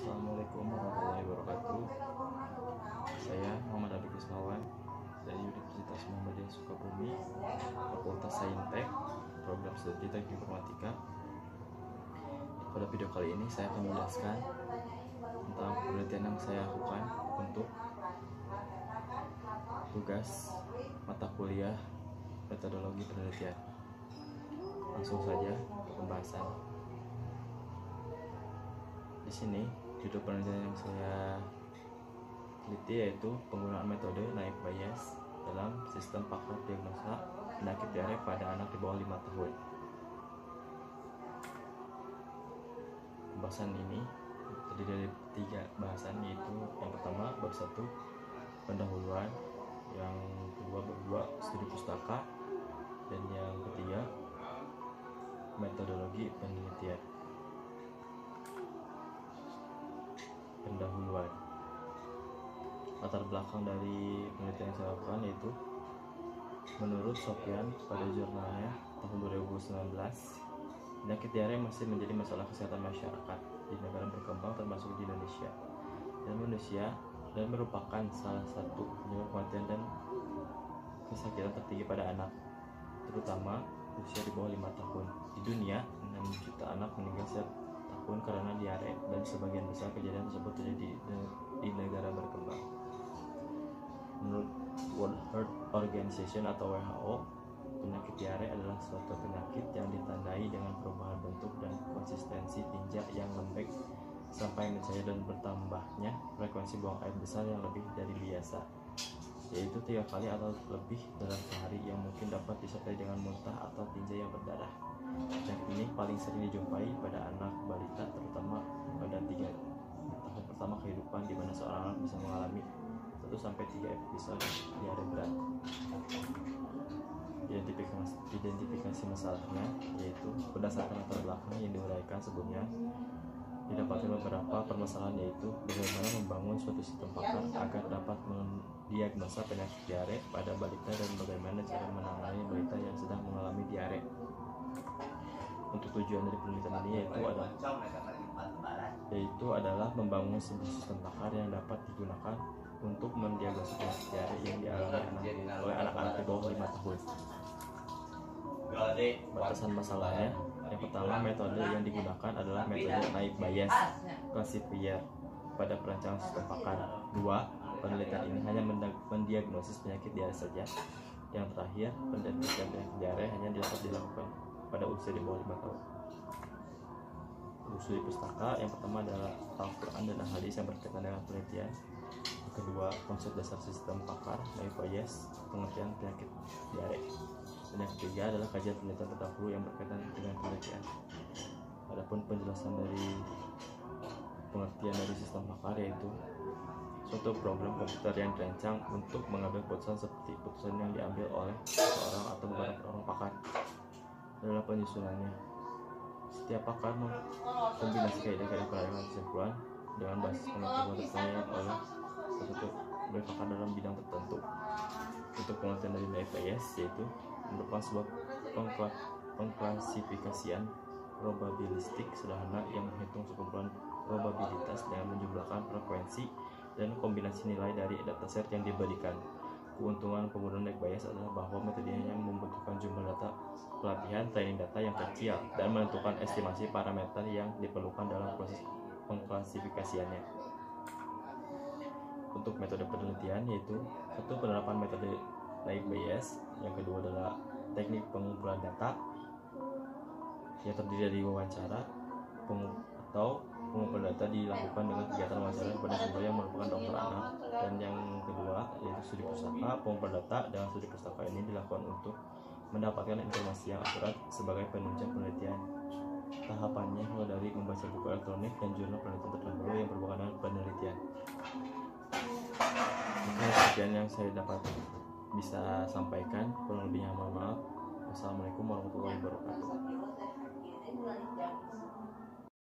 Assalamualaikum warahmatullahi wabarakatuh. Saya Muhammad Abi Kusmawan dari Universitas Muhammadiyah Sukabumi, Fakultas Saintek, Program Studi Teknik Informatika. Pada video kali ini saya akan menjelaskan tentang penelitian yang saya lakukan untuk tugas mata kuliah metodologi penelitian. Langsung saja ke pembahasan. Di sini judul penelitian yang saya teliti yaitu penggunaan metode Naive Bayes dalam sistem pakar diagnosa penyakit diare pada anak di bawah 5 tahun. Pembahasan ini terdiri dari 3 bahasan, yaitu yang pertama bab 1 pendahuluan, yang kedua bab 2 studi pustaka, dan yang ketiga metodologi penelitian. Pendahuluan. Latar belakang dari penelitian yang saya lakukan yaitu menurut Sofyan pada jurnalnya tahun 2019, penyakit diare masih menjadi masalah kesehatan masyarakat di negara berkembang termasuk di Indonesia dan merupakan salah satu penyebab kematian dan kesakitan tertinggi pada anak, terutama usia di bawah 5 tahun. Di dunia, 6 juta anak meninggal setiap tahun karena diare, dan sebagian besar kejadian tersebut terjadi di negara berkembang. Menurut World Health Organization atau WHO, penyakit diare adalah suatu penyakit yang ditandai dengan perubahan bentuk dan konsistensi tinja yang lembek sampai mencair dan bertambahnya frekuensi buang air besar yang lebih dari biasa, yaitu 3 kali atau lebih dalam sehari, yang mungkin dapat disertai dengan muntah atau tinja yang berdarah. Penyakit ini paling sering dijumpai pada anak balita, terutama pada 3 tahun pertama kehidupan, di mana seorang anak bisa mengalami 1-3 episode diare berat. Identifikasi masalahnya yaitu berdasarkan latar belakang yang diuraikan sebelumnya, didapatkan beberapa permasalahan, yaitu bagaimana membangun suatu sistem pakar agar dapat mendiagnosa penyakit diare pada balita dan bagaimana cara menangani balita yang sedang mengalami diare. Untuk tujuan dari penelitian ini yaitu adalah membangun sebuah sistem pakar yang dapat digunakan untuk mendiagnosa penyakit diare yang dialami oleh anak-anak di bawah 5 tahun. Batasan masalahnya, yang pertama, metode yang digunakan adalah metode Naive Bayes classifier pada perancangan sistem pakar. 2. Penelitian ini hanya mendiagnosis penyakit diare saja. Yang terakhir, pendeteksian penyakit diare hanya dapat dilakukan pada usia di bawah 5 tahun. Studi pustaka, yang pertama adalah Al-Quran dan hadis yang berkaitan dengan penelitian. Yang kedua, konsep dasar sistem pakar Naive Bayes, pengertian penyakit diare. Dan yang ketiga adalah kajian penelitian terdahulu yang berkaitan dengan penelitian. Adapun penjelasan dari pengertian dari sistem pakar yaitu suatu program komputer yang dirancang untuk mengambil keputusan seperti keputusan yang diambil oleh seorang atau beberapa orang pakar. Adalah penyusunannya. Setiap pakar mengkombinasi kaidah-kaidah penilaian kesimpulan dengan basis pengetahuan tertentu oleh satu pakar dalam bidang tertentu. Untuk pengertian dari Naive Bayes yaitu merupakan sebuah pengklasifikasian probabilistik sederhana yang menghitung sekumpulan probabilitas dengan menjumlahkan frekuensi dan kombinasi nilai dari dataset yang diberikan. Keuntungan penggunaan Naive Bayes adalah bahwa metodenya membutuhkan jumlah data pelatihan training data yang kecil dan menentukan estimasi parameter yang diperlukan dalam proses pengklasifikasiannya. Untuk metode penelitian yaitu satu, penerapan metode Naive Bayes. Yang kedua adalah teknik pengumpulan data yang terdiri dari wawancara atau pengumpulan data dilakukan dengan kegiatan wawancara kepada siswa yang merupakan dokter anak. Dan yang kedua yaitu studi pustaka. Pengumpulan data dengan studi pustaka ini dilakukan untuk mendapatkan informasi yang akurat sebagai penunjang penelitian. Tahapannya mulai dari membaca buku elektronik dan jurnal penelitian terdahulu yang berhubungan dengan penelitian. Maka sekian yang saya dapat bisa sampaikan, kurang lebihnya mohon maaf. Wassalamualaikum warahmatullahi wabarakatuh.